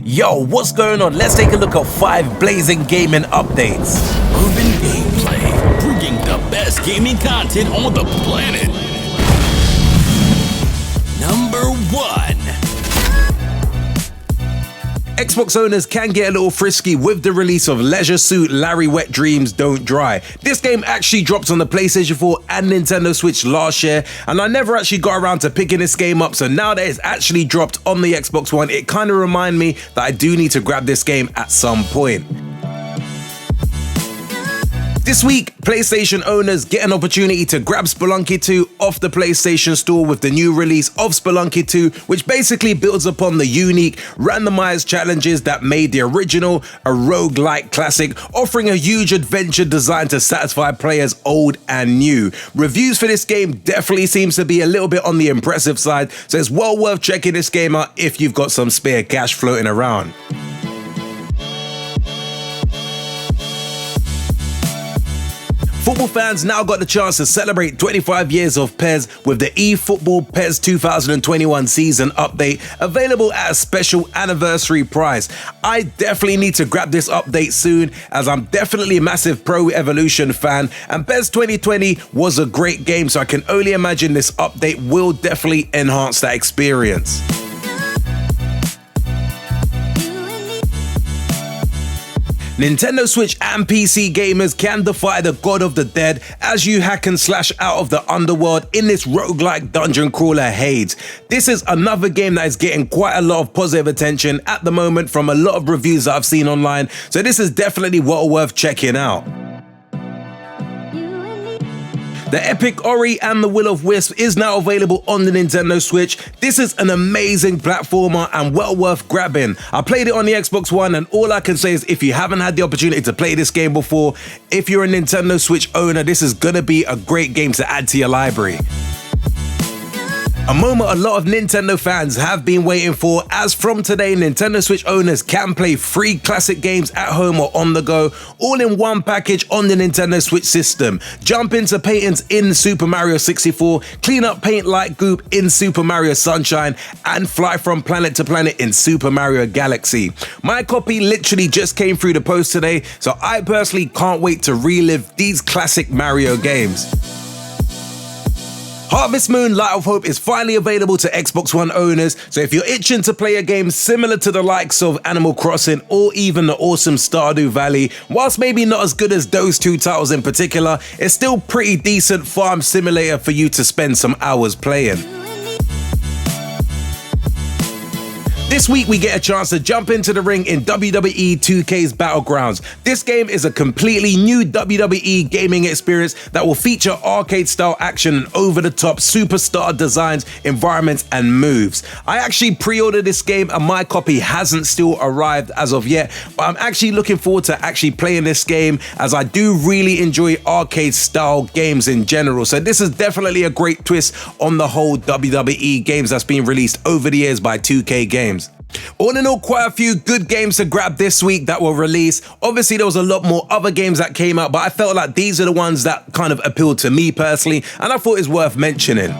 Yo, what's going on? Let's take a look at 5 blazing gaming updates. Urban Gameplay, bringing the best gaming content on the planet. Number 1. Xbox owners can get a little frisky with the release of Leisure Suit Larry Wet Dreams Don't Dry. This game actually dropped on the PlayStation 4 and Nintendo Switch last year, and I never actually got around to picking this game up, so now that it's actually dropped on the Xbox One, it kind of reminds me that I do need to grab this game at some point. This week, PlayStation owners get an opportunity to grab Spelunky 2 off the PlayStation Store with the new release of Spelunky 2, which basically builds upon the unique, randomized challenges that made the original a roguelike classic, offering a huge adventure designed to satisfy players old and new. Reviews for this game definitely seems to be a little bit on the impressive side, so it's well worth checking this game out if you've got some spare cash floating around. Football fans now got the chance to celebrate 25 years of PES with the eFootball PES 2021 season update, available at a special anniversary price. I definitely need to grab this update soon, as I'm definitely a massive Pro Evolution fan, and PES 2020 was a great game, so I can only imagine this update will definitely enhance that experience. Nintendo Switch and PC gamers can defy the god of the dead as you hack and slash out of the underworld in this roguelike dungeon crawler Hades. This is another game that is getting quite a lot of positive attention at the moment from a lot of reviews that I've seen online, so this is definitely well worth checking out. The epic Ori and the Will of Wisp is now available on the Nintendo Switch. This is an amazing platformer and well worth grabbing. I played it on the Xbox One, and all I can say is if you haven't had the opportunity to play this game before, if you're a Nintendo Switch owner, this is gonna be a great game to add to your library. A moment a lot of Nintendo fans have been waiting for, as from today, Nintendo Switch owners can play free classic games at home or on the go, all in one package on the Nintendo Switch system. Jump into paintings in Super Mario 64, clean up paint like goop in Super Mario Sunshine, and fly from planet to planet in Super Mario Galaxy. My copy literally just came through the post today, so I personally can't wait to relive these classic Mario games. Harvest Moon Light of Hope is finally available to Xbox One owners, so if you're itching to play a game similar to the likes of Animal Crossing or even the awesome Stardew Valley, whilst maybe not as good as those two titles in particular, it's still pretty decent farm simulator for you to spend some hours playing. This week we get a chance to jump into the ring in WWE 2K's Battlegrounds. This game is a completely new WWE gaming experience that will feature arcade-style action and over-the-top superstar designs, environments, and moves. I actually pre-ordered this game and my copy hasn't still arrived as of yet, but I'm actually looking forward to actually playing this game, as I do really enjoy arcade-style games in general. So this is definitely a great twist on the whole WWE games that's been released over the years by 2K Games. All in all, quite a few good games to grab this week that were released. Obviously, there was a lot more other games that came out, but I felt like these are the ones that kind of appealed to me personally, and I thought it was worth mentioning.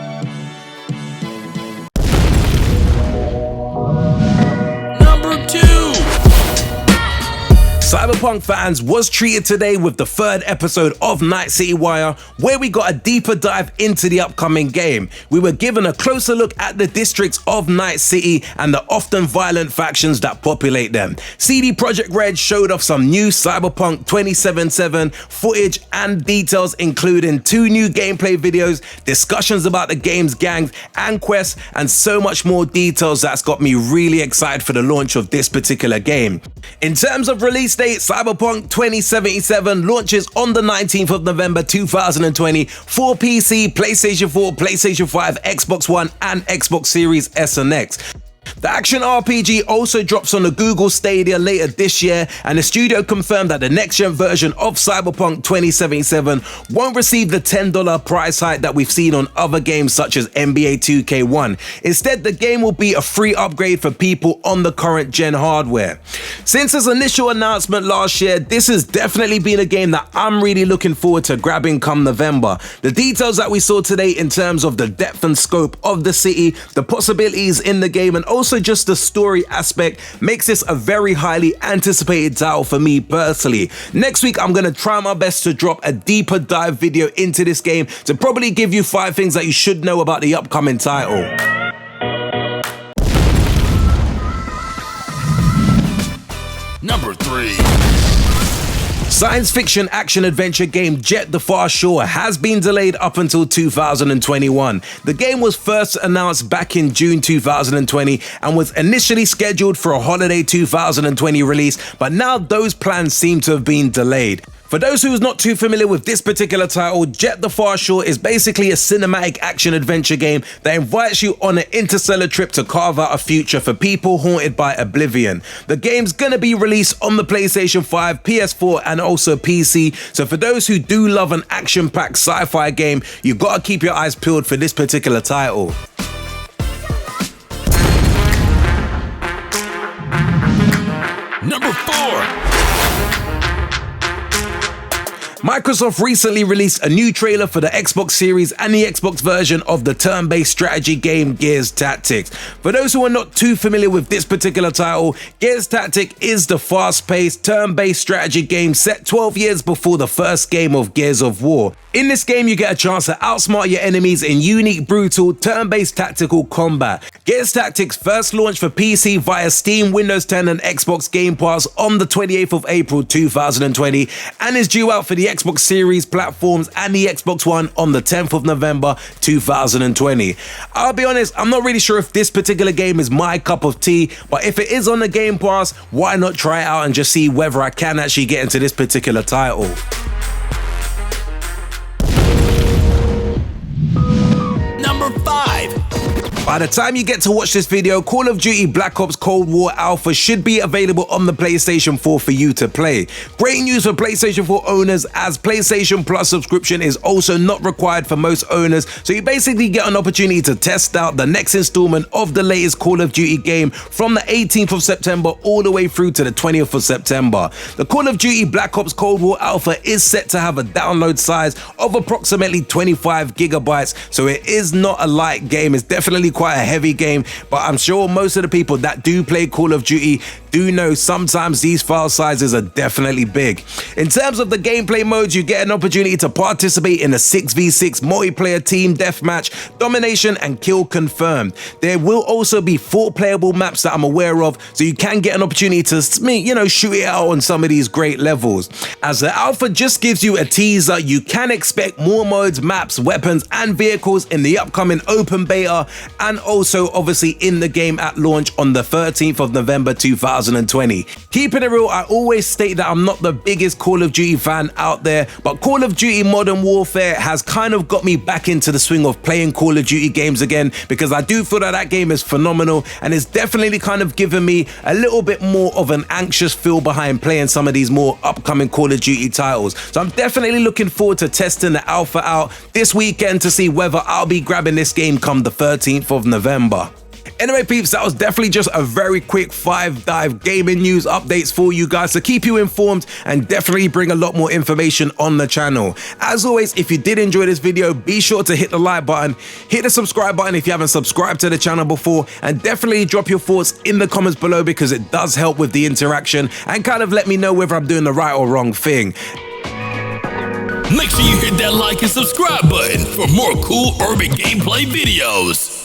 Cyberpunk fans was treated today with the 3rd episode of Night City Wire, where we got a deeper dive into the upcoming game. We were given a closer look at the districts of Night City and the often violent factions that populate them. CD Projekt Red showed off some new Cyberpunk 2077 footage and details, including 2 new gameplay videos, discussions about the game's gangs and quests, and so much more details that's got me really excited for the launch of this particular game. In terms of release date, Cyberpunk 2077 launches on the 19th of November 2020 for PC, PlayStation 4, PlayStation 5, Xbox One, and Xbox Series S and X. The action RPG also drops on the Google Stadia later this year, and the studio confirmed that the next-gen version of Cyberpunk 2077 won't receive the $10 price hike that we've seen on other games such as NBA 2K1. Instead, the game will be a free upgrade for people on the current gen hardware. Since its initial announcement last year, this has definitely been a game that I'm really looking forward to grabbing come November. The details that we saw today in terms of the depth and scope of the city, the possibilities in the game, and also just the story aspect makes this a very highly anticipated title for me personally. Next week, I'm gonna try my best to drop a deeper dive video into this game to probably give you 5 things that you should know about the upcoming title. Number 3. Science fiction action adventure game JETT: The Far Shore has been delayed up until 2021. The game was first announced back in June 2020 and was initially scheduled for a holiday 2020 release, but now those plans seem to have been delayed. For those who's not too familiar with this particular title, JETT: The Far Shore is basically a cinematic action-adventure game that invites you on an interstellar trip to carve out a future for people haunted by oblivion. The game's gonna be released on the PlayStation 5, PS4, and also PC, so for those who do love an action-packed sci-fi game, you've gotta keep your eyes peeled for this particular title. Number 4. Microsoft recently released a new trailer for the Xbox Series and the Xbox version of the turn-based strategy game Gears Tactics. For those who are not too familiar with this particular title, Gears Tactics is the fast-paced, turn-based strategy game set 12 years before the first game of Gears of War. In this game, you get a chance to outsmart your enemies in unique, brutal, turn-based tactical combat. Gears Tactics first launched for PC via Steam, Windows 10 and Xbox Game Pass on the 28th of April 2020 and is due out for the Xbox Series platforms and the Xbox One on the 10th of November 2020. I'll be honest, I'm not really sure if this particular game is my cup of tea, but if it is on the Game Pass, why not try it out and just see whether I can actually get into this particular title. Number 5. By the time you get to watch this video, Call of Duty Black Ops Cold War Alpha should be available on the PlayStation 4 for you to play. Great news for PlayStation 4 owners, as PlayStation Plus subscription is also not required for most owners, so you basically get an opportunity to test out the next installment of the latest Call of Duty game from the 18th of September all the way through to the 20th of September. The Call of Duty Black Ops Cold War Alpha is set to have a download size of approximately 25 gigabytes, so it is not a light game. It's definitely quite a heavy game, but I'm sure most of the people that do play Call of Duty do know sometimes these file sizes are definitely big. In terms of the gameplay modes, you get an opportunity to participate in a 6v6 multiplayer team deathmatch, domination and kill confirmed. There will also be 4 playable maps that I'm aware of, so you can get an opportunity to, shoot it out on some of these great levels. As the alpha just gives you a teaser, you can expect more modes, maps, weapons and vehicles in the upcoming open beta and also obviously in the game at launch on the 13th of November 2020. Keeping it real, I always state that I'm not the biggest Call of Duty fan out there, but Call of Duty Modern Warfare has kind of got me back into the swing of playing Call of Duty games again, because I do feel that that game is phenomenal and it's definitely kind of given me a little bit more of an anxious feel behind playing some of these more upcoming Call of Duty titles. So I'm definitely looking forward to testing the alpha out this weekend to see whether I'll be grabbing this game come the 13th of November. Anyway, peeps, that was definitely just a very quick 5-dive gaming news updates for you guys to keep you informed and definitely bring a lot more information on the channel. As always, if you did enjoy this video, be sure to hit the like button, hit the subscribe button if you haven't subscribed to the channel before, and definitely drop your thoughts in the comments below because it does help with the interaction and kind of let me know whether I'm doing the right or wrong thing. Make sure you hit that like and subscribe button for more cool urban gameplay videos.